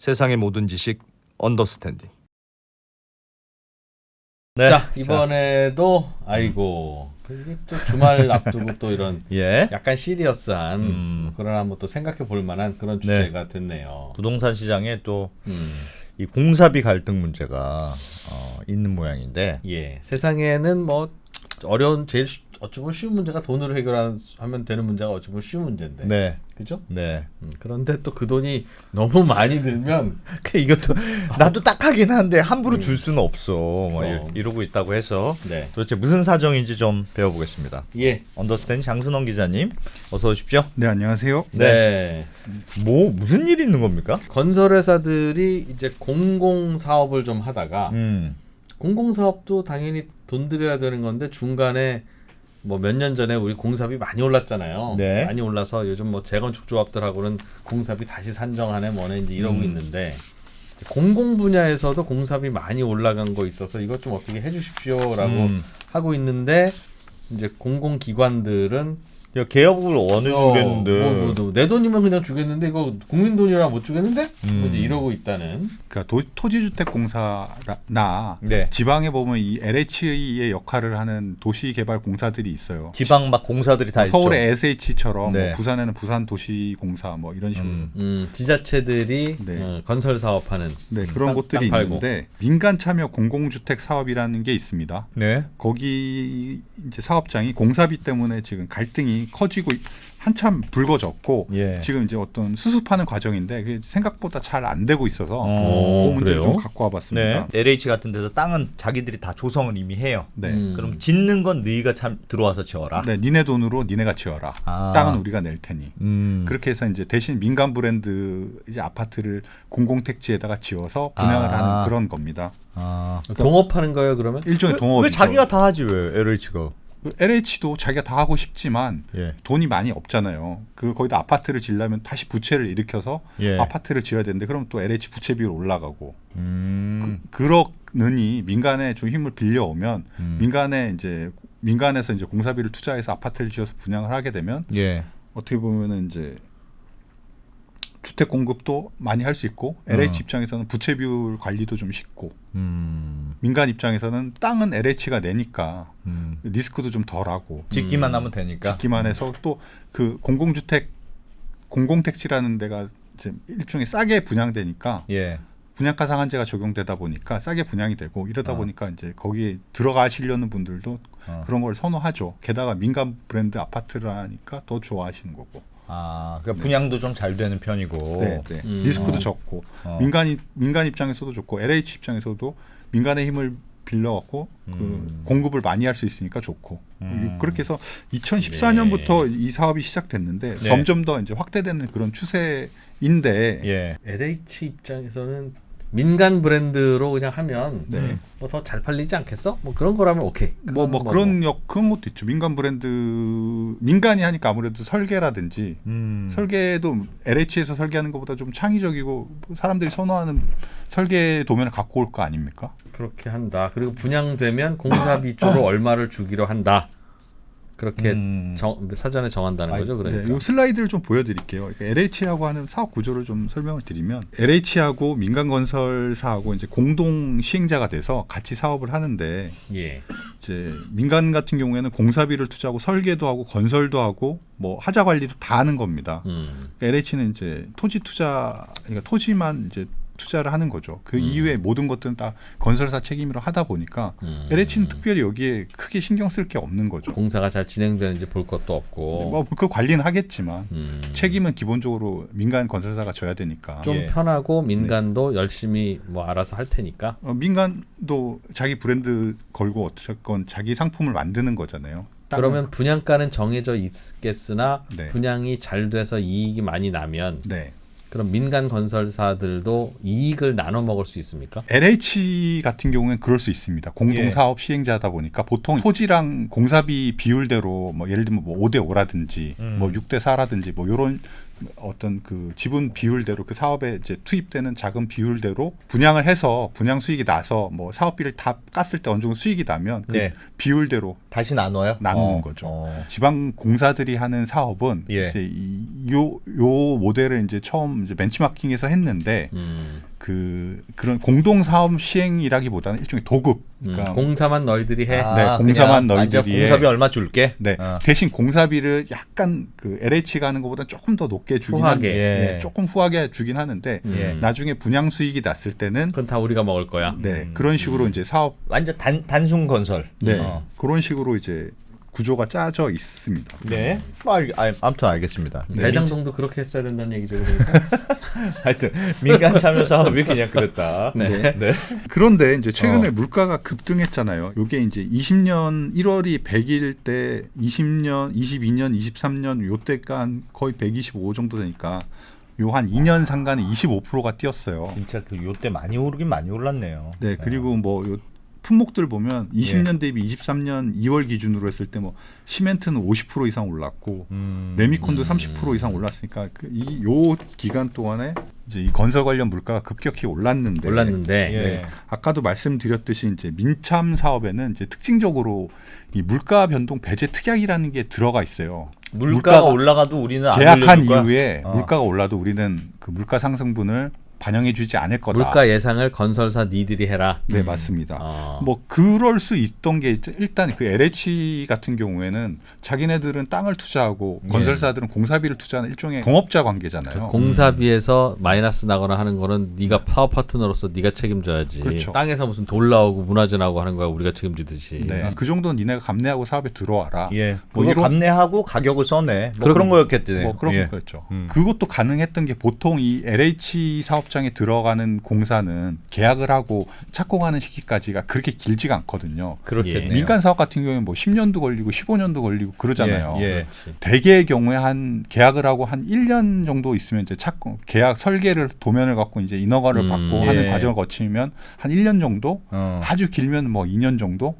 세상의 모든 지식 언더스탠딩. 네. 자, 이번에도 아이고 이게 또 주말 앞두고 또 이런 예. 약간 시리어스한 그러나 뭐 또 생각해 볼 만한 그런 주제가 됐네요. 부동산 시장에 또 이 공사비 갈등 문제가 있는 모양인데. 예, 세상에는 뭐 어려운 제일 어찌 보면 쉬운 문제가 돈으로 해결하면 되는 문제가 어찌 보면 쉬운 문제인데. 네. 그죠? 네. 그런데 또 그 돈이 너무 많이 들면 이것도 나도 딱하긴 한데 함부로 줄 수는 없어. 뭐 이러고 있다고 해서 네. 도대체 무슨 사정인지 좀 배워보겠습니다. 예. 언더스탠딩 장순원 기자님 어서 오십시오. 네, 안녕하세요. 네. 뭐 무슨 일이 있는 겁니까? 건설회사들이 이제 공공사업을 좀 하다가 공공사업도 당연히 돈 들여야 되는 건데 중간에 뭐 몇 년 전에 우리 공사비 많이 올랐잖아요. 네. 많이 올라서 요즘 뭐 재건축 조합들하고는 공사비 다시 산정하네 뭐네 이제 이러고 있는데 공공 분야에서도 공사비 많이 올라간 거 있어서 이것 좀 어떻게 해주십시오라고 하고 있는데 이제 공공기관들은 개업을 어느 주겠는데 내 돈이면 그냥 주겠는데 이거 국민 돈이라 못 주겠는데 이제 이러고 있다는. 그러니까 토지주택공사나 네. 지방에 보면 이 LH의 역할을 하는 도시개발공사들이 있어요. 지방 막 공사들이 다 있죠. 서울의 SH처럼 네. 뭐 부산에는 부산도시공사 뭐 이런 식으로 지자체들이 네. 건설 사업하는 네, 그런 곳들이 있는데 민간 참여 공공주택 사업이라는 게 있습니다. 네. 거기 이제 사업장이 공사비 때문에 지금 갈등이 커지고 한참 불거졌고 예. 지금 이제 어떤 수습하는 과정인데 그게 생각보다 잘 안 되고 있어서 오, 그 문제를 그래요? 좀 갖고 와봤습니다. 네. LH 같은 데서 땅은 자기들이 다 조성을 이미 해요. 네. 그럼 짓는 건 너희가 참 들어와서 지어라. 네, 니네 돈으로 니네가 지어라. 아. 땅은 우리가 낼 테니. 그렇게 그렇게 해서 이제 대신 민간 브랜드 이제 아파트를 공공택지에다가 지어서 분양을 하는 그런 겁니다. 동업하는 거예요 그러면? 일종의 동업이죠. 왜 자기가 다 하지 왜 LH가? LH도 자기가 다 하고 싶지만 예. 돈이 많이 없잖아요. 거기다 아파트를 지으려면 다시 부채를 일으켜서 예. 아파트를 지어야 되는데 그럼 또 LH 부채 비율 올라가고 그러느니 민간에 좀 힘을 빌려오면 민간에서 이제 공사비를 투자해서 아파트를 지어서 분양을 하게 되면 예. 어떻게 보면은 이제 주택 공급도 많이 할 수 있고 LH 입장에서는 부채 비율 관리도 좀 쉽고 민간 입장에서는 땅은 LH가 내니까 리스크도 좀 덜하고 짓기만 하면 되니까. 짓기만 해서 또 그 공공택지라는 데가 이제 일종의 싸게 분양되니까 예. 분양가 상한제가 적용되다 보니까 싸게 분양이 되고 이러다 보니까 이제 거기에 들어가시려는 분들도 그런 걸 선호하죠. 게다가 민간 브랜드 아파트라니까 더 좋아하시는 거고. 그러니까 분양도 좀 잘 되는 편이고. 네, 네. 리스크도 적고 민간 입장에서도 좋고 LH 입장에서도 민간의 힘을 빌려갖고 그 공급을 많이 할 수 있으니까 좋고 그렇게 해서 2014년부터 이 사업이 시작됐는데 네. 점점 더 이제 확대되는 그런 추세인데 예. LH 입장에서는 민간 브랜드로 그냥 하면 네. 뭐 더 잘 팔리지 않겠어? 뭐 그런 거라면 오케이. 그런 것도 있죠. 민간이 하니까 아무래도 설계라든지 설계도 LH에서 설계하는 것보다 좀 창의적이고 사람들이 선호하는 설계 도면을 갖고 올 거 아닙니까? 그렇게 한다. 그리고 분양되면 공사비 쪽으로 얼마를 주기로 한다. 그렇게 사전에 정한다는 거죠. 그러니까. 네, 이 슬라이드를 좀 보여드릴게요. 그러니까 LH하고 하는 사업 구조를 좀 설명을 드리면 LH하고 민간 건설사하고 이제 공동 시행자가 돼서 같이 사업을 하는데 예. 이제 민간 같은 경우에는 공사비를 투자하고 설계도 하고 건설도 하고 뭐 하자 관리도 다 하는 겁니다. 그러니까 LH는 이제 그러니까 토지만 이제 투자를 하는 거죠. 그 이후에 모든 것들은 다 건설사 책임으로 하다 보니까 LH는 특별히 여기에 크게 신경 쓸 게 없는 거죠. 공사가 잘 진행되는지 볼 것도 없고. 뭐 그 관리는 하겠지만 책임은 기본적으로 민간 건설사가 져야 되니까. 좀 예. 편하고 민간도 열심히 뭐 알아서 할 테니까. 민간도 자기 브랜드 걸고 어쨌건 자기 상품을 만드는 거잖아요. 그러면 분양가는 정해져 있겠으나 네. 분양이 잘 돼서 이익이 많이 나면 네. 그럼 민간 건설사들도 이익을 나눠 먹을 수 있습니까? LH 같은 경우는 그럴 수 있습니다. 공동사업 시행자다 보니까 보통 토지랑 공사비 비율대로 뭐 예를 들면 뭐 5대 5라든지 뭐 6대 4라든지 뭐 이런 어떤 그 지분 비율대로 그 사업에 이제 투입되는 자금 비율대로 분양을 해서 분양 수익이 나서 뭐 사업비를 다 깠을 때 어느 정도 수익이 나면 그 네. 비율대로 다시 나눠요? 나누는 거죠. 지방 공사들이 하는 사업은 예. 이제 요 모델을 이제 처음 이제 벤치마킹에서 했는데 그런 공동 사업 시행이라기보다는 일종의 도급. 그러니까 공사만 너희들이 해. 네, 공사만 그냥 너희들이 해. 공사비 얼마 줄게. 네. 대신 공사비를 약간 그 LH가 하는 것보다 조금 더 높게 주긴 후하게. 하는데 예. 조금 후하게 주긴 하는데 나중에 분양 수익이 났을 때는 그건 다 우리가 먹을 거야. 네, 그런 식으로 이제 사업 완전 단순 건설. 네. 그런 식으로 이제 구조가 짜져 있습니다. 네. 아무튼 알겠습니다. 대장동도 그렇게 했어야 된다는 얘기죠. 그러니까. 하여튼 민간 참여 사업이 그냥 그랬다. 네. 네. 그런데 이제 최근에 물가가 급등했잖아요. 요게 이제 20년 1월이 100일 때 20년, 22년, 23년 요때가 한 거의 125 정도 되니까 요 한 2년 상간에 25%가 뛰었어요. 진짜 그 요때 많이 오르긴 많이 올랐네요. 네, 그리고 뭐 요 품목들 보면 20년 대비 23년 2월 기준으로 했을 때 뭐 시멘트는 50% 이상 올랐고 레미콘도 30% 이상 올랐으니까 요 기간 동안에 이제 이 건설 관련 물가가 급격히 올랐는데 예. 아까도 말씀드렸듯이 이제 민참 사업에는 이제 특징적으로 이 물가 변동 배제 특약이라는 게 들어가 있어요. 물가가 올라가도 우리는 안 계약한 올려줄 거야? 이후에 물가가 올라도 우리는 그 물가 상승분을 반영해주지 않을 거다. 물가 예상을 건설사 니들이 해라. 네, 맞습니다. 뭐 그럴 수 있던 게 일단 그 LH 같은 경우에는 자기네들은 땅을 투자하고 건설사들은 공사비를 투자하는 일종의 동업자 관계잖아요. 그 공사비에서 마이너스 나거나 하는 거는 네가 사업 파트너로서 네가 책임져야지. 그렇죠. 땅에서 무슨 돌 나오고 문화재 나오고 하는 거야 우리가 책임지듯이. 네, 그 정도는 니네가 감내하고 사업에 들어와라. 예. 뭐 그거 감내하고 가격을 써내. 뭐 그런 거였겠네. 뭐 그런 예. 거였죠. 그것도 가능했던 게 보통 이 LH 사업장에 들어가는 공사는 계약을 하고 착공하는 시기까지가 그렇게 길지가 않거든요. 그렇겠네요. 민간 사업 같은 경우에는 뭐 10년도 걸리고 15년도 걸리고 그러잖아요. 예. 대개의 경우에 한 계약을 하고 한 1년 정도 있으면 이제 착공 계약 설계를 도면을 갖고 이제 인허가를 받고 예. 하는 과정을 거치면 한 1년 정도, 아주 길면 뭐 2년 정도,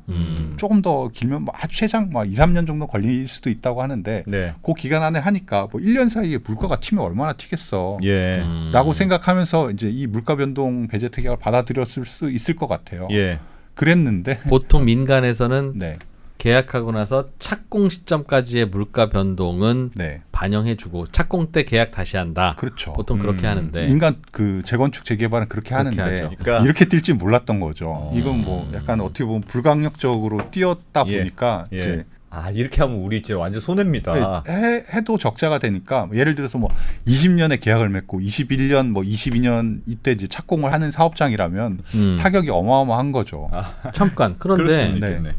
조금 더 길면 뭐 아주 최장 뭐 2, 3년 정도 걸릴 수도 있다고 하는데 네. 그 기간 안에 하니까 뭐 1년 사이에 물가가 튀면 얼마나 튀겠어. 예. 라고 생각하면서 이제 이 물가 변동 배제 특약을 받아들였을 수 있을 것 같아요. 예. 그랬는데 보통 민간에서는 네. 계약하고 나서 착공 시점까지의 물가 변동은 네. 반영해주고 착공 때 계약 다시 한다. 그렇죠. 보통 그렇게 하는데 민간 그 재건축 재개발은 그렇게 하는데 하죠. 그러니까 이렇게 뛸 줄 몰랐던 거죠. 이건 뭐 약간 어떻게 보면 불강력적으로 뛰었다 예. 보니까 예. 이제 이렇게 하면 우리 이제 완전 손해입니다. 해도 적자가 되니까 예를 들어서 뭐 20년에 계약을 맺고 21년 뭐 22년 이때 이제 착공을 하는 사업장이라면 타격이 어마어마한 거죠. 잠깐 그럴 그런데 수는 있겠네.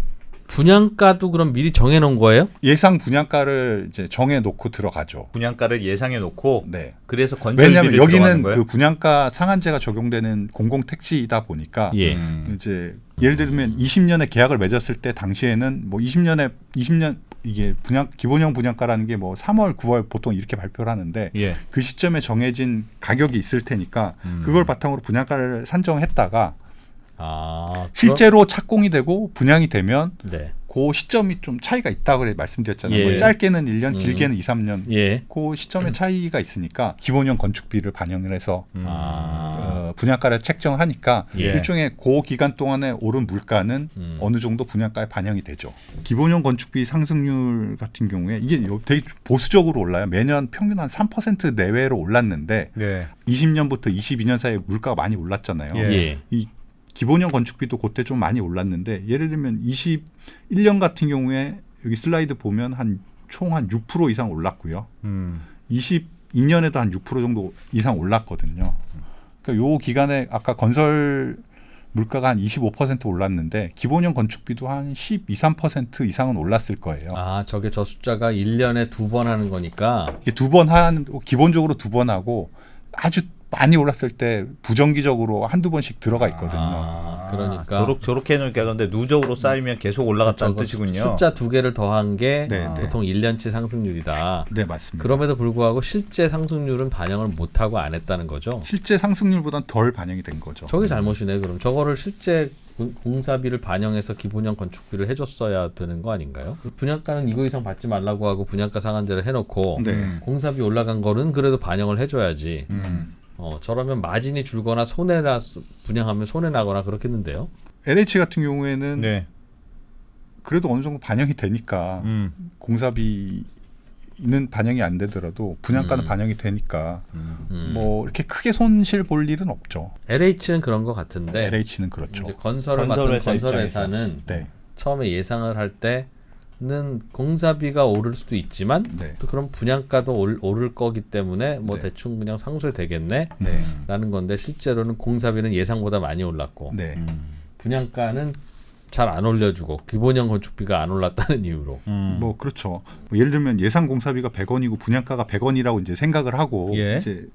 분양가도 그럼 미리 정해놓은 거예요? 예상 분양가를 이제 정해 놓고 들어가죠. 분양가를 예상해 놓고 네. 그래서 건설비를 왜냐하면 들어가는 여기는 거예요? 그 분양가 상한제가 적용되는 공공택지이다 보니까 예. 이제 예를 들면 20년에 계약을 맺었을 때 당시에는 뭐 20년 이게 기본형 분양가라는 게 뭐 3월, 9월 보통 이렇게 발표를 하는데 예. 그 시점에 정해진 가격이 있을 테니까 그걸 바탕으로 분양가를 산정했다가 실제로 착공이 되고 분양이 되면 네. 그 시점이 좀 차이가 있다고 말씀드렸잖아요. 예. 뭐 짧게는 1년, 길게는 2, 3년. 예. 그 시점의 차이가 있으니까 기본형 건축비를 반영을 해서 분양가를 책정하니까 예. 일종의 그 기간 동안에 오른 물가는 어느 정도 분양가에 반영이 되죠. 기본형 건축비 상승률 같은 경우에 이게 되게 보수적으로 올라요. 매년 평균 한 3% 내외로 올랐는데 네. 20년부터 22년 사이에 물가가 많이 올랐잖아요. 예. 예. 이 기본형 건축비도 그때 좀 많이 올랐는데 예를 들면 21년 같은 경우에 여기 슬라이드 보면 총 한 6% 이상 올랐고요. 22년에도 한 6% 정도 이상 올랐거든요. 그러니까 요 기간에 아까 건설 물가가 한 25% 올랐는데 기본형 건축비도 한 12, 13% 이상은 올랐을 거예요. 저게 저 숫자가 1년에 2번 하는 거니까 이게 기본적으로 2번 하고 아주 많이 올랐을 때 부정기적으로 한두 번씩 들어가 있거든요. 그러니까 저렇게 해놓으니까 근데 누적으로 쌓이면 계속 올라갔다는 저거 뜻이군요. 숫자 2개를 더한 게 네, 네. 보통 1년치 상승률이다. 네, 맞습니다. 그럼에도 불구하고 실제 상승률은 반영을 못하고 안 했다는 거죠. 실제 상승률보다는 덜 반영이 된 거죠. 저게 잘못이네. 그럼 저거를 실제 공사비를 반영해서 기본형 건축비를 해줬어야 되는 거 아닌가요? 분양가는 이거 이상 받지 말라고 하고 분양가 상한제를 해놓고 네. 공사비 올라간 거는 그래도 반영을 해줘야지. 저러면 마진이 줄거나 손해나 분양하면 손해 나거나 그렇겠는데요. LH 같은 경우에는 네. 그래도 어느 정도 반영이 되니까 공사비는 반영이 안 되더라도 분양가는 반영이 되니까 뭐 이렇게 크게 손실 볼 일은 없죠. LH는 그런 것 같은데 LH는 그렇죠. 이제 건설을 맡은 건설회사 건설회사는 네. 처음에 예상을 할 때는 공사비가 오를 수도 있지만 네. 또 그럼 분양가도 오를 거기 때문에 뭐 네. 대충 그냥 상쇄되겠네 네. 라는 건데 실제로는 공사비는 예상보다 많이 올랐고 네. 분양가는 잘 안 올려주고 기본형 건축비가 안 올랐다는 이유로 뭐 그렇죠. 뭐 예를 들면 예상 공사비가 100원이고 분양가가 100원이라고 이제 생각을 하고 예. 이제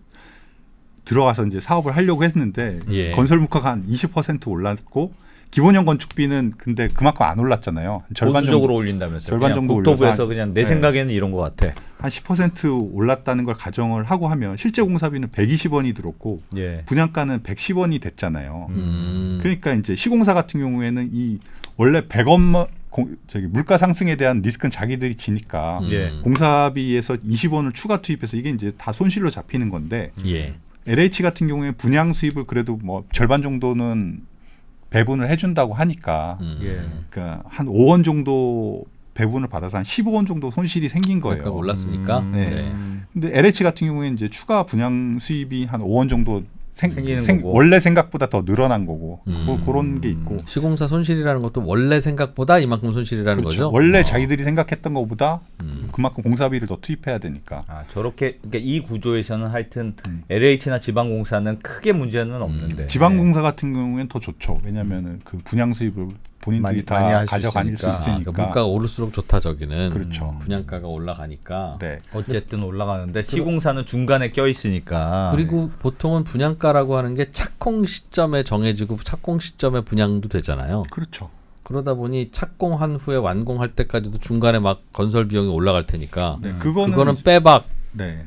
들어가서 이제 사업을 하려고 했는데 예. 건설 물가가 한 20% 올랐고 기본형 건축비는 근데 그만큼 안 올랐잖아요. 절반 보수적으로 정도, 올린다면서요. 절반 그냥 정도 국토부에서 올려서 그냥 내 네. 생각에는 이런 것 같아. 한 10% 올랐다는 걸 가정을 하고 하면 실제 공사비는 120원이 들었고 예. 분양가는 110원이 됐잖아요. 그러니까 이제 시공사 같은 경우에는 이 원래 100원만 저기 물가 상승에 대한 리스크는 자기들이 지니까 예. 공사비에서 20원을 추가 투입해서 이게 이제 다 손실로 잡히는 건데 예. LH 같은 경우에 분양 수입을 그래도 뭐 절반 정도는 배분을 해준다고 하니까 예. 그러니까 한 5원 정도 배분을 받아서 한 15원 정도 손실이 생긴 거예요. 그러니까 올랐으니까 네. 네. 근데 LH 같은 경우에는 이제 추가 분양 수입이 한 5원 정도 생기는 거고. 원래 생각보다 더 늘어난 거고 뭐 그런 게 있고 시공사 손실이라는 것도 원래 생각보다 이만큼 손실이라는 그렇죠. 거죠. 원래 자기들이 생각했던 것보다 그만큼 공사비를 더 투입해야 되니까. 아, 저렇게 그러니까 이 구조에서는 하여튼 LH나 지방공사는 크게 문제는 없는데. 지방공사 같은 경우에는 더 좋죠. 왜냐하면 그 분양 수입을 본인들이 많이 다 할수 가져가닐 수 있으니까. 있으니까. 그러니까 물가가 오를수록 좋다 저기는. 그렇죠. 분양가가 올라가니까. 네. 어쨌든 올라가는데 시공사는 중간에 껴 있으니까. 그리고 보통은 분양가라고 하는 게 착공 시점에 정해지고 착공 시점에 분양도 되잖아요. 그렇죠. 그러다 보니 착공한 후에 완공할 때까지도 중간에 막 건설 비용이 올라갈 테니까 네. 그거는 빼박 네.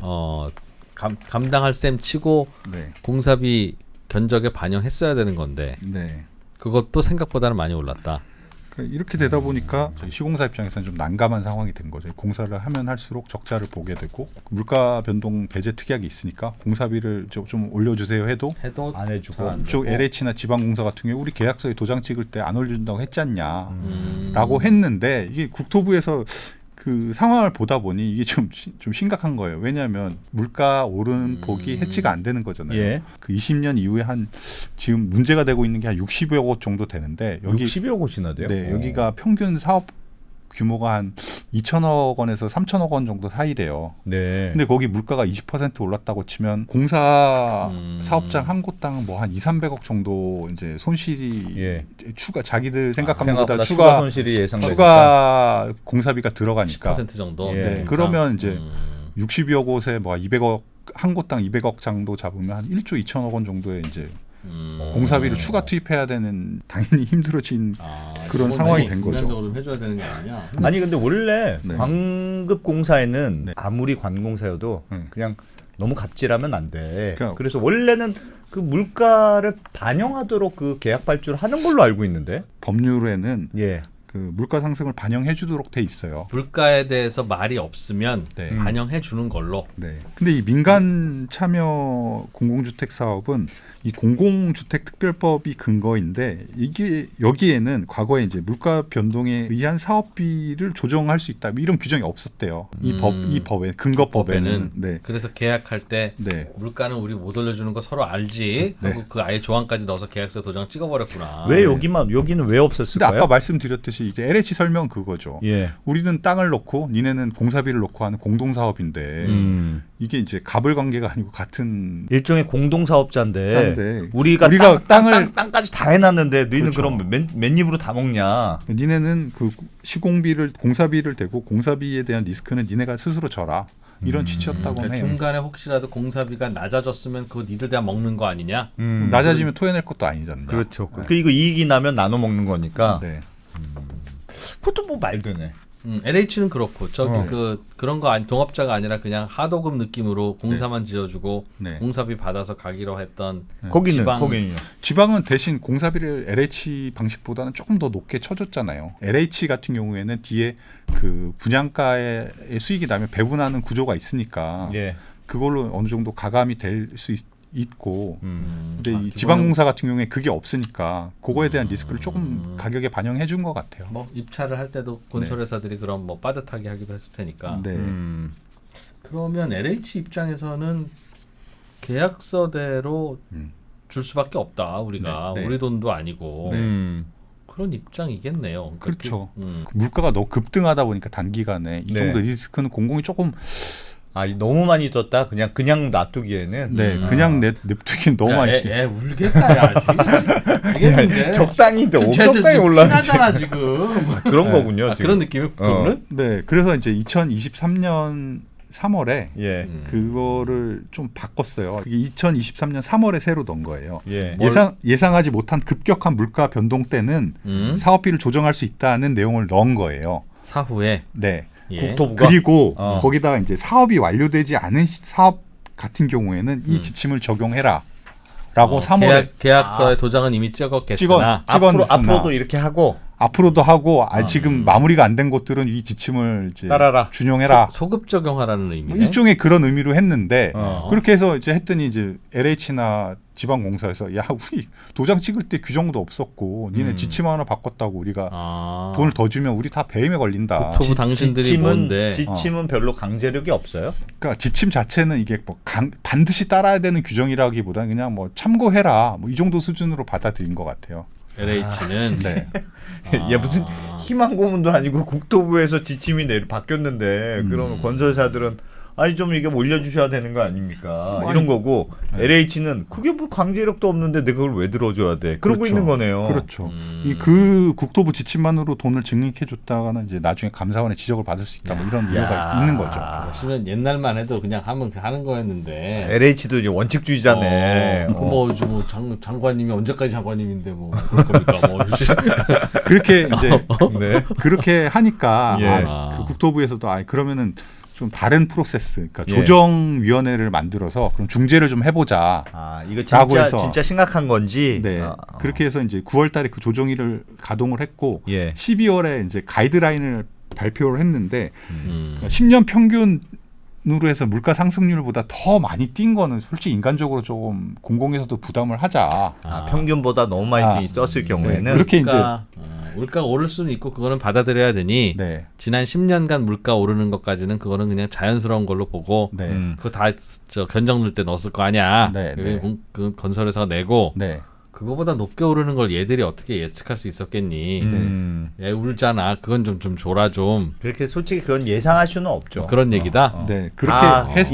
감당할 셈 치고 네. 공사비 견적에 반영했어야 되는 건데 네. 그것도 생각보다는 많이 올랐다. 이렇게 되다 보니까 저희 시공사 입장에서는 좀 난감한 상황이 된 거죠. 공사를 하면 할수록 적자를 보게 되고 물가 변동 배제 특약이 있으니까 공사비를 좀 올려주세요 해도 안 해주고. 쪽 LH나 지방공사 같은 경우 우리 계약서에 도장 찍을 때 안 올려준다고 했지 않냐라고 했는데 이게 국토부에서 그 상황을 보다 보니 이게 좀 심각한 거예요. 왜냐하면 물가 오르는 폭이 해치가 안 되는 거잖아요. 예. 그 20년 이후에 한 지금 문제가 되고 있는 게 한 60여 곳 정도 되는데 여기 60여 곳이나 돼요? 네, 여기가 평균 사업 규모가 한 2천억 원에서 3천억 원 정도 사이래요. 네. 근데 거기 물가가 20% 올랐다고 치면 공사 사업장 한 곳당 뭐 한 2,300억 정도 이제 손실이 예. 추가 자기들 생각한 것보다 생각보다 추가 손실이 예상되니까. 추가 공사비가 들어가니까 10% 정도. 예. 네, 그러면 이제 60여 곳에 뭐 200억 한 곳당 200억 정도 잡으면 한 1조 2천억 원 정도의 이제 공사비를 추가 투입해야 되는 당연히 힘들어진 그런 상황이 된 거죠. 인간적으로 해줘야 되는 게 아니냐. 아니 근데 원래 네. 광급공사에는 네. 아무리 관공사여도 그냥 너무 갑질하면 안 돼. 그러니까 그래서 원래는 그 물가를 반영하도록 그 계약 발주를 하는 걸로 알고 있는데. 법률에는 예. 그 물가 상승을 반영해 주도록 돼 있어요. 물가에 대해서 말이 없으면 네. 반영해 주는 걸로. 네. 근데 이 민간 참여 공공주택 사업은 이 공공주택특별법이 근거인데 이게 여기에는 과거에 이제 물가 변동에 의한 사업비를 조정할 수 있다 이런 규정이 없었대요. 이 법에 근거법에는. 네. 그래서 계약할 때 네. 물가는 우리 못 올려주는 거 서로 알지. 네. 하고 그 아예 조항까지 넣어서 계약서 도장 찍어버렸구나. 왜 여기는 왜 근데 없었을까요? 아까 말씀드렸듯이 이제 LH 설명 그거죠. 예. 우리는 땅을 놓고 니네는 공사비를 놓고 하는 공동사업인데 이게 이제 갑을 관계가 아니고 같은 일종의 공동사업자인데 우리가 땅까지 다 해놨는데 너희는 그렇죠. 그럼 맨 입으로 다 먹냐? 니네는 그 시공비를 공사비를 대고 공사비에 대한 리스크는 니네가 스스로 져라. 이런 취지였다고 그러니까 해요. 중간에 혹시라도 공사비가 낮아졌으면 그거 니들 다 먹는 거 아니냐? 낮아지면 토해낼 것도 아니잖아요. 그렇죠. 네. 그 이거 이익이 나면 나눠 먹는 거니까. 네. 그것도 뭐 말 되네. LH는 그렇고 저기 어. 그런 거 아니 동업자가 아니라 그냥 하도급 느낌으로 공사만 지어주고 네. 공사비 받아서 가기로 했던 거기는요. 지방은 대신 공사비를 LH 방식보다는 조금 더 높게 쳐줬잖아요. LH 같은 경우에는 뒤에 그 분양가의 수익이 나면 배분하는 구조가 있으니까 예. 그걸로 어느 정도 가감이 될 수 있고 근데 이 기본은- 지방공사 같은 경우에 그게 없으니까 그거에 대한 리스크를 조금 가격에 반영해 준 것 같아요. 뭐 입찰을 할 때도 건설회사들이 그런 뭐 빠듯하게 하기도 했을 테니까. 네. 그러면 LH 입장에서는 계약서대로 줄 수밖에 없다. 우리가 네, 네. 우리 돈도 아니고 그런 입장이겠네요. 그러니까 그렇죠. 물가가 너무 급등하다 보니까 단기간에 이 네. 정도 리스크는 공공이 조금 아, 너무 많이 떴다. 그냥 놔두기에는 그냥 냅두기는 너무 많이 뛰- 애 울겠다 야 지금. 알겠는데. 적당히 좀 엄청나게 쟤들 올라가지. 피나잖아 지금. 그런 거군요. 아, 지금. 그런 느낌이 그거는? 네, 그래서 이제 2023년 3월에 예. 그거를 좀 바꿨어요. 그게 2023년 3월에 새로 넣은 거예요. 예. 예상하지 못한 급격한 물가 변동 때는 사업비를 조정할 수 있다는 내용을 넣은 거예요. 사후에 네. 예. 국토부가 그리고 어. 거기다가 이제 사업이 완료되지 않은 사업 같은 경우에는 이 지침을 적용해라라고 3월에 계약서에 도장은 이미 찍었겠으나 앞으로도 이렇게 하고 앞으로도 하고 지금 마무리가 안 된 곳들은 이 지침을 이제 따라라. 준용해라. 소급 적용하라는 뭐 의미네. 일종의 그런 의미로 했는데 어. 그렇게 해서 이제 했더니 이제 LH나 지방공사에서 야 우리 도장 찍을 때 규정도 없었고 니네 지침 하나 바꿨다고 우리가 돈을 더 주면 우리 다 배임에 걸린다. 국토부 당신들이 뭔데? 지침은 별로 강제력이 없어요? 그러니까 지침 자체는 이게 뭐 반드시 따라야 되는 규정이라기보다는 그냥 뭐 참고해라 뭐 이 정도 수준으로 받아들인 것 같아요. LH는 네. 얘 무슨 희망 고문도 아니고 국토부에서 지침이 바뀌었는데 그러면 건설사들은 아니 좀 이게 올려주셔야 되는 거 아닙니까? 이런 거고 LH는 그게 뭐 강제력도 없는데 내가 그걸 왜 들어줘야 돼? 그러고 그렇죠. 있는 거네요. 그렇죠. 그 국토부 지침만으로 돈을 증액해 줬다가는 이제 나중에 감사원의 지적을 받을 수 있다 뭐 이런 우려가 있는 거죠. 사실은 옛날만 해도 그냥 하는 거였는데. LH도 이제 원칙주의자네. 뭐 장관님이 언제까지 장관님인데 뭐 그럴 겁니까? 뭐 그렇게 이제 네. 그렇게 하니까 예. 그 국토부에서도 그러면은 좀 다른 프로세스, 그러니까 예. 조정위원회를 만들어서 그럼 중재를 좀 해보자. 이거 라고 해서 진짜 심각한 건지. 네. 그렇게 해서 이제 9월달에 그 조정위를 가동을 했고 예. 12월에 이제 가이드라인을 발표를 했는데 그러니까 10년 평균으로 해서 물가 상승률보다 더 많이 뛴 거는 솔직히 인간적으로 조금 공공에서도 부담을 하자. 평균보다 너무 많이 떴을 경우에는 네. 그렇게 물가가 오를 수는 있고 그거는 받아들여야 되니 네. 지난 10년간 물가 오르는 것까지는 그거는 그냥 자연스러운 걸로 보고 네. 그거 다 견적 넣을 때 넣었을 거 아니야. 네, 그 건설회사가 내고 네. 그거보다 높게 오르는 걸 얘들이 어떻게 예측할 수 있었겠니? 얘 울잖아. 그건 좀 줘라 좀. 그렇게 솔직히 그건 예상할 수는 없죠. 그런 얘기다. 네. 그렇게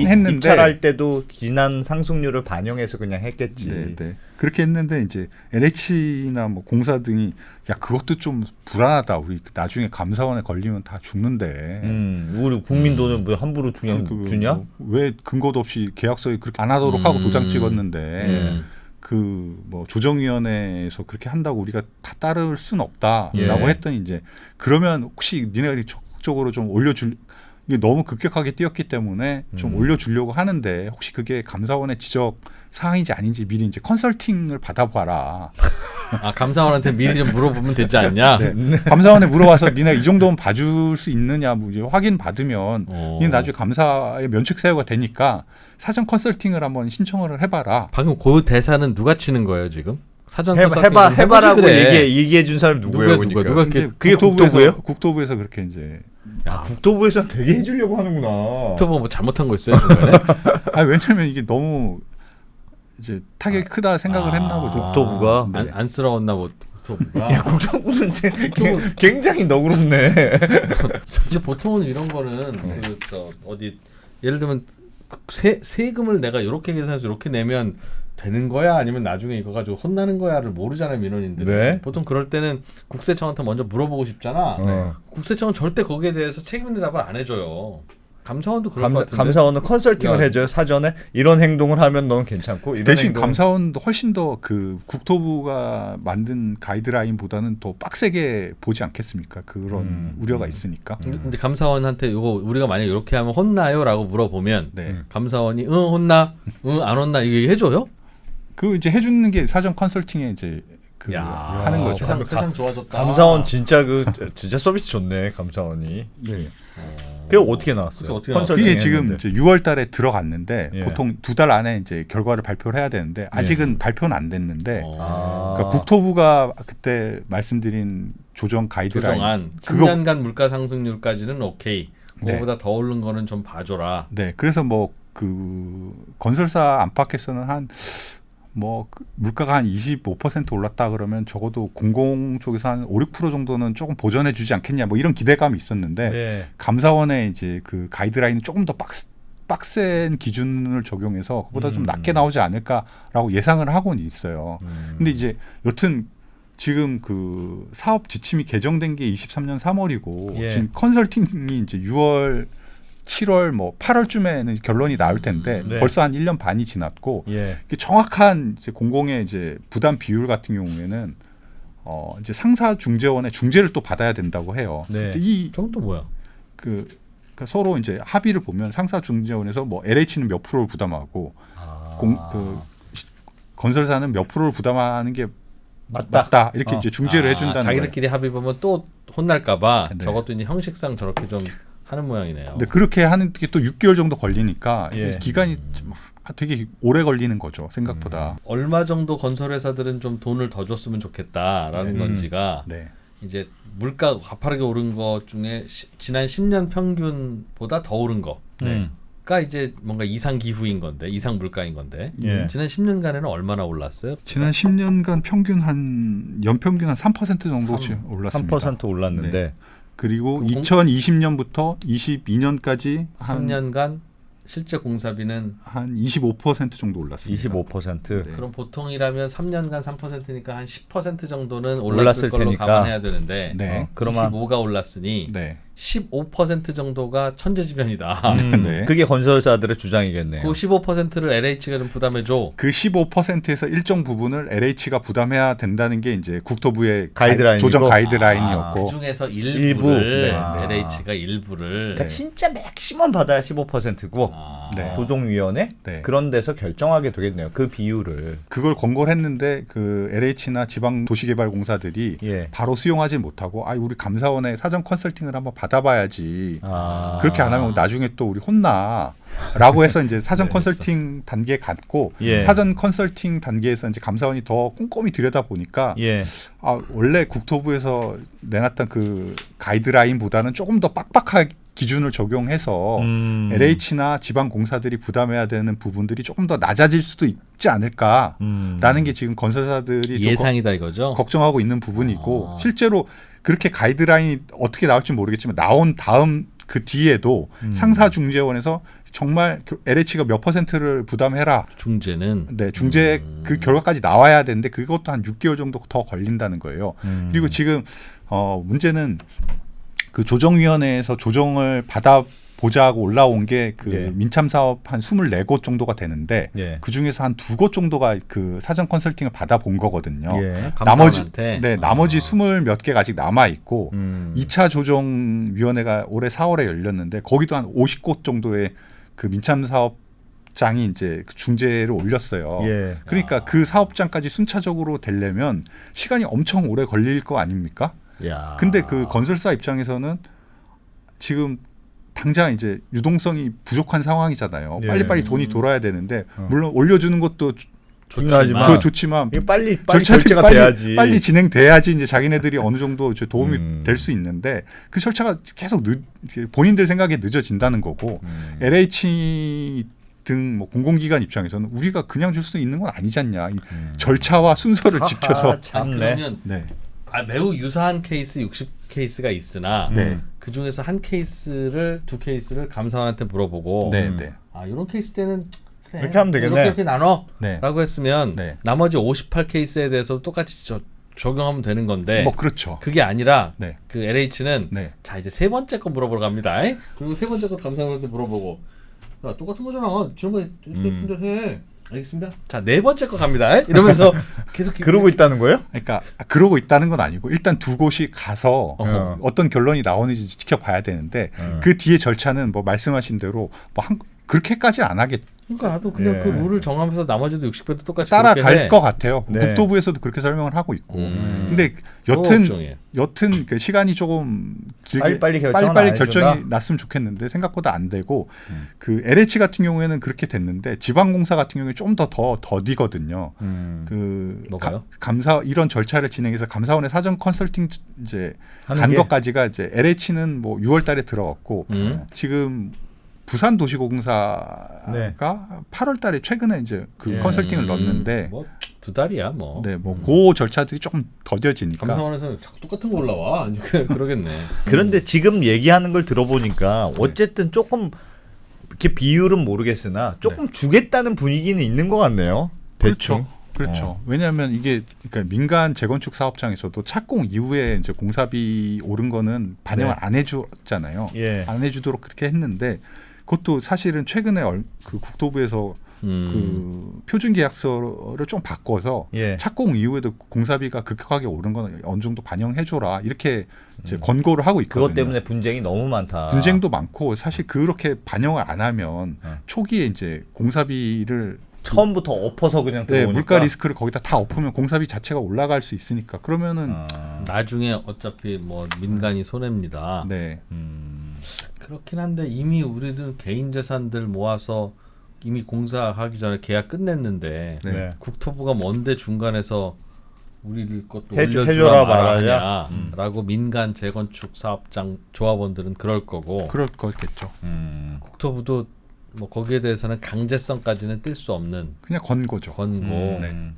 했는데 입찰할 때도 지난 상승률을 반영해서 그냥 했겠지. 네, 네. 그렇게 했는데 이제 LH나 뭐 공사 등이 야 그것도 좀 불안하다. 우리 나중에 감사원에 걸리면 다 죽는데. 우리 국민 돈을 뭐 함부로 그냥 주냐? 왜 근거도 없이 계약서에 그렇게 안 하도록 하고 도장 찍었는데 그 뭐 조정위원회에서 그렇게 한다고 우리가 다 따를 수는 없다라고 했더니 이제 그러면 혹시 니네가 적극적으로 좀 올려줄 이게 너무 급격하게 뛰었기 때문에 좀 올려주려고 하는데 혹시 그게 감사원의 지적 사항인지 아닌지 미리 이제 컨설팅을 받아봐라. 감사원한테 미리 좀 물어보면 되지 않냐? 네. 감사원에 물어봐서 니네 이 정도면 봐줄 수 있느냐 뭐 이제 확인 받으면 니네 나중에 감사의 면책 사유가 되니까 사전 컨설팅을 한번 신청을 해봐라. 방금 그 대사는 누가 치는 거예요 지금? 사전 해봐라고 얘기해 준 사람이 누구예요? 누가 그게 국토부예요? 국토부에서 그렇게 이제. 국토부에서 되게 해주려고 하는구나. 국토부 뭐 잘못한 거 있어요 중간에? 왜냐면 이게 너무 이제 타격이 크다 생각을 했나 보죠. 국토부가 안쓰러웠나 보. 국토부가. 야, 국토부는 굉장히 너그럽네. 진짜 보통은 이런 거는 어디 예를 들면 세금을 내가 이렇게 계산해서 이렇게 내면 되는 거야 아니면 나중에 이거 가지고 혼나는 거야를 모르잖아요 민원인들이. 네. 보통 그럴 때는 국세청한테 먼저 물어보고 싶잖아. 국세청은 절대 거기에 대해서 책임 있는 답을 안 해줘요. 감사원도 그럴 것 같은데. 감사원은 컨설팅을 야. 해줘요. 사전에 이런 행동을 하면 넌 괜찮고 이런 대신 행동은- 감사원도 훨씬 더 그 국토부가 만든 가이드라인보다는 더 빡세게 보지 않겠습니까? 그런 우려가 있으니까. 근데 감사원한테 이거 우리가 만약 이렇게 하면 혼나요라고 물어보면 네. 감사원이 응 혼나, 응 안 혼나 이거 해줘요? 그 이제 해주는 게 사전 컨설팅에 이제 그 야, 하는 거죠. 세상 좋아졌다. 감사원 진짜 진짜 서비스 좋네 감사원이. 네. 그게 어떻게 나왔어요? 그게 어떻게 컨설팅 그게 지금 했는데. 이제 6월달에 들어갔는데 예. 보통 2달 안에 이제 결과를 발표를 해야 되는데 아직은 발표는 안 됐는데 어. 그러니까 국토부가 그때 말씀드린 조정 가이드라인 조정안 그거- 10년간 물가 상승률까지는 오케이. 네. 그거보다 더 오른 거는 좀 봐줘라. 네, 그래서 뭐 그 건설사 안팎에서는 한 뭐 물가가 한 25% 올랐다 그러면 적어도 공공 쪽에서 한 5, 6% 정도는 조금 보전해 주지 않겠냐 뭐 이런 기대감이 있었는데 네. 감사원의 이제 그 가이드라인이 조금 더 빡센 기준을 적용해서 그보다 좀 낮게 나오지 않을까라고 예상을 하고는 있어요. 근데 이제 여튼 지금 그 사업 지침이 개정된 게 23년 3월이고 예. 지금 컨설팅이 이제 6월 7월 뭐 8월쯤에는 결론이 나올 텐데 네. 벌써 한 1년 반이 지났고 예. 이게 정확한 이제 공공의 이제 부담 비율 같은 경우에는 이제 상사 중재원의 중재를 또 받아야 된다고 해요. 네. 근데 이 저건 또 뭐야? 그러니까 서로 이제 합의를 보면 상사 중재원에서 뭐 LH는 몇 프로를 부담하고 건설사는 몇 프로를 부담하는 게 맞다 이렇게 이제 중재를 해준다는 거예요. 자기들끼리 합의 보면 또 혼날까봐 네. 저것도 이제 형식상 저렇게 좀 하는 모양이네요. 근데 그렇게 하는 게 또 6개월 정도 걸리니까 예. 기간이 좀 되게 오래 걸리는 거죠 생각보다. 얼마 정도 건설회사들은 좀 돈을 더 줬으면 좋겠다라는 건지가 네. 이제 물가 가파르게 오른 것 중에 지난 10년 평균보다 더 오른 거가 이제 뭔가 이상 기후인 건데 이상 물가인 건데 예. 지난 10년간에는 얼마나 올랐어요? 지난 10년간 평균 한 연평균 한 3% 정도씩 올랐습니다. 3% 올랐는데 네. 그리고 그 2020년부터 22년까지 한 3년간 실제 공사비는 25% 정도 올랐습니다. 25%. 네. 그럼 보통이라면 3년간 3%니까 한 10% 정도는 올랐을 올랐을 걸로 테니까. 감안해야 되는데 네. 그러면 25가 올랐으니 네. 15% 정도가 천재지변이다. 네. 그게 건설사들의 주장이겠네요. 그 15%를 LH가 좀 부담해줘. 그 15%에서 일정 부분을 LH가 부담해야 된다는 게 이제 국토부의 가이드라인이고. 조정 가이드라인이었고 그 중에서 일부. 일부를 네. LH가 일부를 그러니까 진짜 맥시멈 받아야 15%고 네. 조정위원회 네. 그런 데서 결정하게 되겠네요. 그 비율을. 그걸 권고를 했는데 그 LH나 지방 도시개발공사들이 예. 바로 수용하지 못하고 우리 감사원에 사전 컨설팅을 한번 받아봐야지. 아. 그렇게 안 하면 나중에 또 우리 혼나라고 해서 이제 사전 네, 컨설팅 단계에 갔고 예. 사전 컨설팅 단계에서 이제 감사원이 더 꼼꼼히 들여다 보니까 예. 원래 국토부에서 내놨던 그 가이드라인보다는 조금 더 빡빡하게 기준을 적용해서 LH나 지방 공사들이 부담해야 되는 부분들이 조금 더 낮아질 수도 있지 않을까라는 게 지금 건설사들이 좀 예상이다 이거죠. 걱정하고 있는 부분이고 실제로 그렇게 가이드라인이 어떻게 나올지 모르겠지만 나온 다음 그 뒤에도 상사중재원에서 정말 LH가 몇 %를 부담해라. 중재는 네, 중재 그 결과까지 나와야 되는데 그것도 한 6개월 정도 더 걸린다는 거예요. 그리고 지금 문제는 그 조정위원회에서 조정을 받아보자고 올라온 게 그 예. 민참 사업 한 24곳 정도가 되는데 예. 그 중에서 한 2곳 정도가 그 사전 컨설팅을 받아본 거거든요. 예. 나머지 감사원한테. 나머지 20 몇 개가 아직 남아 있고 2차 음. 조정위원회가 올해 4월에 열렸는데 거기도 한 50곳 정도의 그 민참 사업장이 이제 그 중재를 올렸어요. 예. 그러니까 그 사업장까지 순차적으로 되려면 시간이 엄청 오래 걸릴 거 아닙니까? 야. 근데 그 건설사 입장에서는 지금 당장 이제 유동성이 부족한 상황이잖아요. 예. 빨리빨리 돈이 돌아야 되는데 물론 올려주는 것도 중요하지만 좋지만 이게 빨리 절차들이 결제가 돼야지. 빨리 진행돼야지 이제 자기네들이 어느 정도 이제 도움이 음. 될 수 있는데 그 절차가 계속 본인들 생각에 늦어진다는 거고 LH 등 뭐 공공기관 입장에서는 우리가 그냥 줄 수 있는 건 아니지 않냐. 이 절차와 순서를 지켜서 참네. 그러면 네. 매우 유사한 케이스 60케이스가 있으나 네. 그 중에서 한 케이스를 두 케이스를 감사원한테 물어보고 네, 네. 이런 케이스 때는 이렇게 하면 되겠네. 이렇게 나눠라고 네. 했으면 네. 나머지 58케이스에 대해서 똑같이 적용하면 되는 건데 뭐 그렇죠. 그게 아니라 네. 그 LH는 네. 자 이제 세 번째 거 물어보러 갑니다. 그리고 세 번째 거 감사원한테 물어보고 야 똑같은 거잖아. 지난번에 이렇게 해. 알겠습니다. 자 네 번째 거 갑니다. 이러면서 계속 그러고 있다는 거예요? 그러니까 그러고 있다는 건 아니고 일단 두 곳이 가서 어허. 어떤 결론이 나오는지 지켜봐야 되는데 그 뒤에 절차는 뭐 말씀하신 대로 뭐 그렇게까지 안 하겠. 그러니까 나도 그냥 예. 그 룰을 정하면서 나머지도 60배도 똑같이 따라갈 것 같아요. 네. 국토부에서도 그렇게 설명을 하고 있고. 근데 그거 여튼 걱정이에요. 그 시간이 조금 길게 빨리빨리 결정은 안 빨리빨리 해준다? 결정이 났으면 좋겠는데 생각보다 안 되고 그 LH 같은 경우에는 그렇게 됐는데 지방공사 같은 경우에 좀 더 더디거든요. 그 뭐가요? 감사 이런 절차를 진행해서 감사원의 사전 컨설팅 이제 하는 간 게? 것까지가 이제 LH는 뭐 6월달에 들어갔고 지금 부산도시공사가 네. 8월달에 최근에 이제 그 예. 컨설팅을 넣었는데 뭐 두 달이야 뭐. 네, 뭐 그 절차들이 조금 더뎌지니까. 감사원에서 자꾸 똑같은 거 올라와. 그러겠네. 그런데 지금 얘기하는 걸 들어보니까 어쨌든 조금 이렇게 비율은 모르겠으나 조금 주겠다는 분위기는 있는 것 같네요. 대충. 그렇죠. 왜냐하면 이게 그러니까 민간 재건축 사업장에서도 착공 이후에 이제 공사비 오른 거는 반영을 네. 안 해주잖아요. 예. 안 해주도록 그렇게 했는데 그것도 사실은 최근에 그 국토부에서 그 표준 계약서를 좀 바꿔서 예. 착공 이후에도 공사비가 급격하게 오른 건 어느 정도 반영해줘라 이렇게 이제 권고를 하고 있거든요. 그것 때문에 분쟁이 너무 많다. 분쟁도 많고 사실 그렇게 반영을 안 하면 초기에 이제 공사비를 처음부터 엎어서 그냥 네, 들어오니까. 물가 리스크를 거기다 다 엎으면 공사비 자체가 올라갈 수 있으니까 그러면은 나중에 어차피 뭐 민간이 손해입니다. 네. 그렇긴 한데 이미 우리들 개인 재산들 모아서 이미 공사하기 전에 계약 끝냈는데 네. 국토부가 뭔데 중간에서 우리들 것도 해줘라 올려주라 말아야? 말아냐라고 민간 재건축 사업장 조합원들은 그럴 거고 그럴 거겠죠. 국토부도 뭐 거기에 대해서는 강제성까지는 뛸 수 없는 그냥 권고죠. 권고. 네.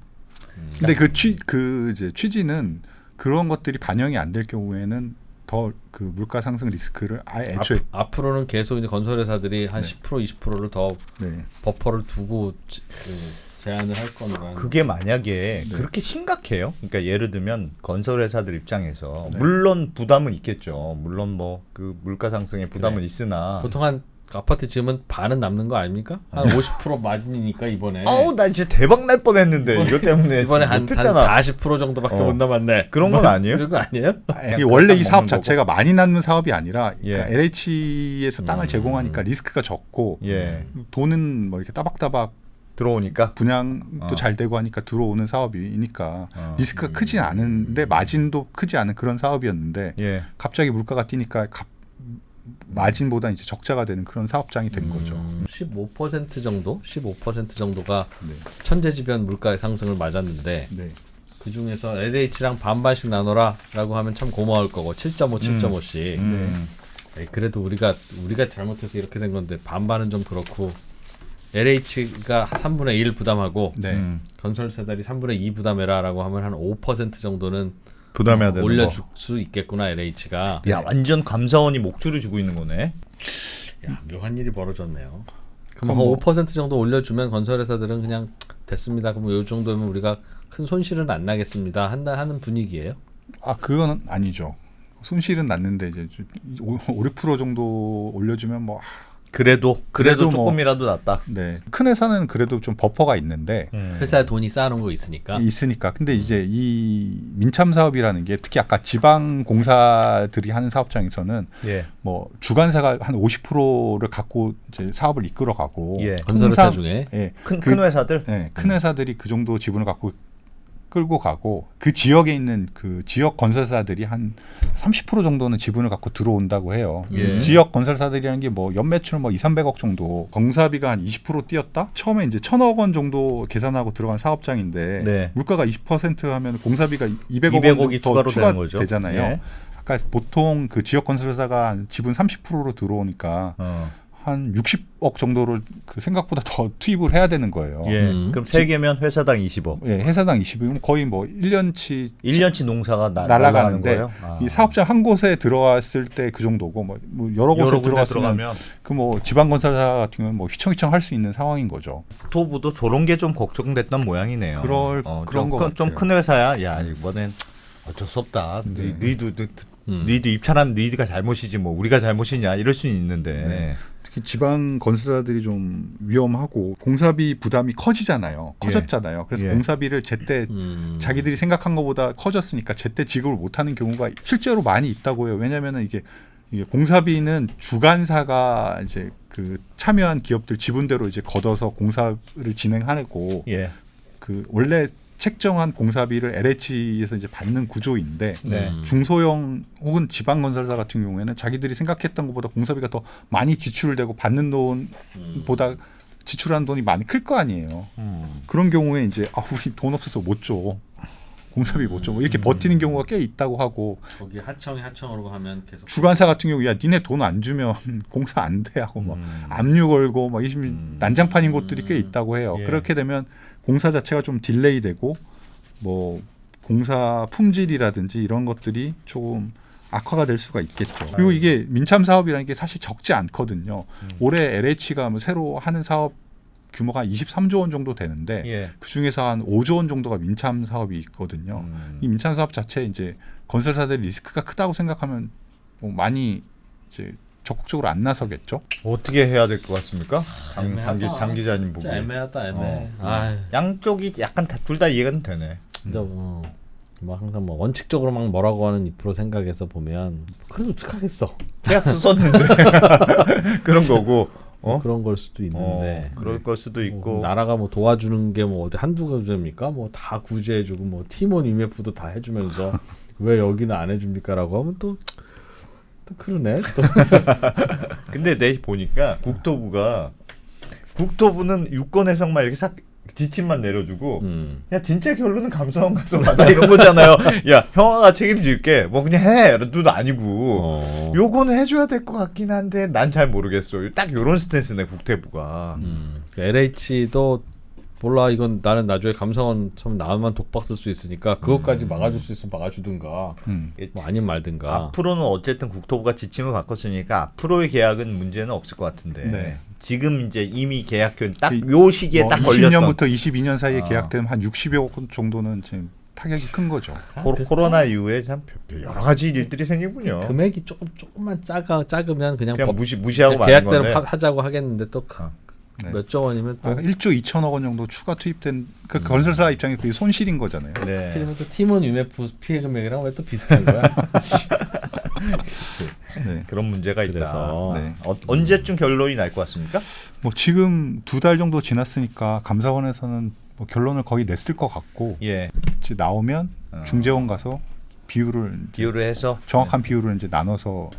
근데 그 이제 취지는 그런 것들이 반영이 안 될 경우에는 더 그 물가 상승 리스크를 아예 애초에 앞으로는 계속 이제 건설회사들이 한 10% 20%를 더 네. 버퍼를 두고 제한을 할 거라는. 그게 만약에 네. 그렇게 심각해요? 그러니까 예를 들면 건설회사들 입장에서 네. 물론 부담은 있겠죠. 물론 뭐 그 물가 상승의 부담은 네. 있으나 보통 한 아파트 지으면 반은 남는 거 아닙니까? 한 50% 마진이니까 이번에. 아우 나 진짜 대박 날 뻔했는데 이것 때문에 이번에 한 못했잖아. 40% 정도밖에 못 남았네. 그런 건 아니에요? 그런 거 아니에요? 이게 원래 이 먹는 사업 거고. 자체가 많이 남는 사업이 아니라 그러니까 예. LH에서 땅을 제공하니까 리스크가 적고 예 돈은 뭐 이렇게 따박따박 들어오니까 분양도 잘 되고 하니까 들어오는 사업이니까 리스크가 크지 않은데 마진도 크지 않은 그런 사업이었는데 예 갑자기 물가가 뛰니까 마진보다 이제 적자가 되는 그런 사업장이 된 거죠. 15% 정도, 15% 정도가 네. 천재지변 물가의 상승을 맞았는데 네. 그 중에서 LH랑 반반씩 나눠라라고 하면 참 고마울 거고 7.5, 7.5씩. 그래도 우리가 잘못해서 이렇게 된 건데 반반은 좀 그렇고 LH가 3분의 1 부담하고 네. 건설사들이 3분의 2 부담해라라고 하면 한 5% 정도는 부담해야 되는 올려줄 수 있겠구나 LH가. 야 완전 감사원이 목줄을 주고 있는 거네. 야, 묘한 일이 벌어졌네요. 그럼 한 5% 정도 올려주면 건설회사들은 그냥 됐습니다. 그럼 이 정도면 우리가 큰 손실은 안 나겠습니다. 하는 분위기예요. 아 그건 아니죠. 손실은 났는데 이제 5, 6% 정도 올려주면 뭐 그래도 그래도 뭐- 조금이라도 낫다. 네. 큰 회사는 그래도 좀 버퍼가 있는데 회사에 돈이 쌓아놓은 거 있으니까. 있으니까. 근데 이제 이 민참 사업이라는 게 특히 아까 지방 공사들이 하는 사업장에서는 예. 뭐 주관사가 한 50%를 갖고 이제 사업을 이끌어가고 예. 건설회사 통상- 중에. 예, 큰 회사들. 예, 큰 회사들이 그 정도 지분을 갖고 끌고 가고 그 지역에 있는 그 지역 건설사들이 한 30% 정도는 지분을 갖고 들어온다고 해요. 예. 지역 건설사들이라는 게 뭐 연매출 뭐 2, 300억 정도, 공사비가 한 20% 뛰었다? 처음에 이제 1,000억 원 정도 계산하고 들어간 사업장인데 네. 물가가 20% 하면 공사비가 200억 200억이 원 추가로 더 되는 거죠. 되잖아요. 예. 아까 보통 그 지역 건설사가 한 지분 30%로 들어오니까 한 60억 정도를 그 생각보다 더 투입을 해야 되는 거예요. 예. 그럼 세 개면 회사당 20억. 예, 회사당 20이면 거의 뭐 1년치 1년치 농사가 날아가는 날아가는데 거예요. 아. 이 사업장 한 곳에 들어왔을 때 그 정도고 뭐 여러 곳에 군데 들어갔으면 들어가면 그 뭐 지방 건설사 같은 경우는 뭐 휘청휘청 할 수 있는 상황인 거죠. 국토부도 저런 게 좀 걱정됐던 모양이네요. 그런 거 좀 큰 같아요. 회사야. 야 이번엔 어쩔 수 없다. 네. 너희도 입찰한 너희가 잘못이지 뭐 우리가 잘못이냐 이럴 수는 있는데. 네. 특히 지방 건설사들이 좀 위험하고 공사비 부담이 커지잖아요. 커졌잖아요. 그래서 예. 공사비를 제때 자기들이 생각한 것보다 커졌으니까 제때 지급을 못하는 경우가 실제로 많이 있다고 해요. 왜냐하면 이게 공사비는 주관사가 이제 그 참여한 기업들 지분대로 이제 걷어서 공사를 진행하고 예. 그 원래 책정한 공사비를 LH에서 이제 받는 구조인데 네. 중소형 혹은 지방 건설사 같은 경우에는 자기들이 생각했던 것보다 공사비가 더 많이 지출되고 받는 돈보다 지출하는 돈이 많이 클 거 아니에요. 그런 경우에 이제 우리 돈 없어서 못 줘. 공사비 못 줘. 뭐 이렇게 버티는 경우가 꽤 있다고 하고 거기 하청으로 하면 계속 주관사 같은 경우 야 니네 돈 안 주면 공사 안 돼 하고 막 압류 걸고 막 난장판인 곳들이 꽤 있다고 해요. 예. 그렇게 되면 공사 자체가 좀 딜레이 되고 뭐 공사 품질이라든지 이런 것들이 조금 악화가 될 수가 있겠죠. 그리고 이게 민참 사업이라는 게 사실 적지 않거든요. 올해 LH가 뭐 새로 하는 사업 규모가 23조 원 정도 되는데 예. 그 중에서 한 5조 원 정도가 민참 사업이 있거든요. 이 민참 사업 자체 이제 건설사들 리스크가 크다고 생각하면 뭐 많이 이제 적극적으로 안 나서겠죠. 어떻게 해야 될 것 같습니까? 애매하다. 장 기자님 보기. 진짜 애매하다 애매해. 아유. 양쪽이 약간 둘 다 이해가 되네. 근데 뭐 항상 뭐 원칙적으로 막 뭐라고 하는 2% 생각에서 보면 그래도 어떡하겠어. 계약서 썼는데 그런 거고. 그런 걸 수도 있는데 그럴 걸 수도 있고. 나라가 뭐 도와주는 게 뭐 어디 한두 가지입니까? 뭐 다 구제해주고 뭐 팀원 IMF도 다 해주면서 왜 여기는 안 해줍니까라고 하면 또 그러네. 또. 근데 내 보니까 국토부는 유권 해석만 이렇게 싹 지침만 내려주고 야 진짜 결론은 감사원 가서 받아 이런 거잖아요. 야 형아가 책임질게 뭐 그냥 해도 아니고 요거는 해줘야 될 것 같긴 한데 난 잘 모르겠어. 딱 요런 스탠스네 국토부가. LH도 몰라 이건 나는 나중에 감사원 처음 나만 독박 쓸 수 있으니까 그것까지 막아줄 수 있으면 막아주든가 뭐 아니면 말든가. 앞으로는 어쨌든 국토부가 지침을 바꿨으니까 앞으로의 계약은 문제는 없을 것 같은데 네. 지금 이제 이미 계약권 딱 요 시기에 딱 걸렸던 20년부터 22년 사이에 계약되면 한 60여 억 정도는 지금 타격이 큰 거죠. 코로나 이후에 참 여러 가지 일들이 생기군요. 금액이 조금만 작으면 그냥 무시하고 마는 계약대로 건데. 하자고 하겠는데 또 몇조 원이면 또 1조 2천억 원 정도 추가 투입된 그 건설사 입장에 그게 손실인 거잖아요. 네. 그러면 또 팀원 IMF 피해 금액이랑 왜 또 비슷한 거야? 네. 그런 문제가 있다. 그래서 네. 언제쯤 결론이 날 것 같습니까? 뭐 지금 2달 정도 지났으니까 감사원에서는 뭐 결론을 거의 냈을 것 같고 예. 이제 나오면 중재원 가서 비율을 해서 정확한 비율을 이제 나눠서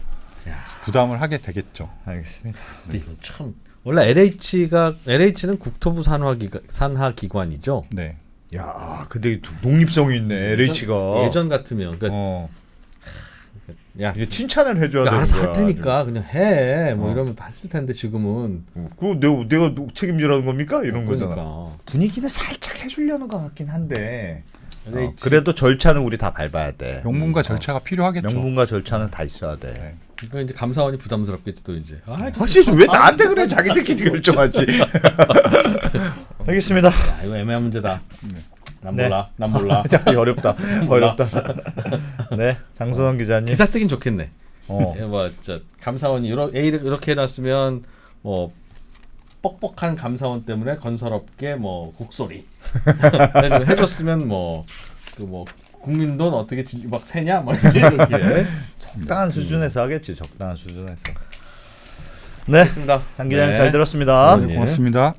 부담을 하게 되겠죠. 알겠습니다. 이거 참 원래 LH는 국토부 산하 기관이죠. 네. 야, 근데 독립성이 있네. LH가 예전 같으면 그러니까 야 이게 칭찬을 해줘야 되는 알아서 거야. 할 테니까 그냥 해. 뭐 이러면 다 했을 텐데 지금은 그거 내가 책임지라는 겁니까? 이런 거잖아. 그러니까. 분위기는 살짝 해주려는 것 같긴 한데 LH. 그래도 절차는 우리 다 밟아야 돼. 명분과 절차가 필요하겠죠. 명분과 절차는 다 있어야 돼. 네. 그러니까 이제 감사원이 부담스럽겠지 또 이제. 사실 왜 나한테 그래? 자기들끼리 결정하지. 알겠습니다. 야, 이거 애매한 문제다. 난 네. 몰라. 난 몰라. 어렵다. 어렵다. 네, 장소영 기자님. 기사 쓰긴 좋겠네. 어. 예, 뭐, 감사원이 이렇게 해놨으면 뭐 뻑뻑한 감사원 때문에 건설업계 뭐 곡소리 해줬으면 뭐 국민 돈 어떻게 막 세냐 뭐 이렇게 적당한 수준에서 하겠지. 적당한 수준에서. 네, 알겠습니다. 장 기자님 네. 잘 들었습니다. 네, 고맙습니다.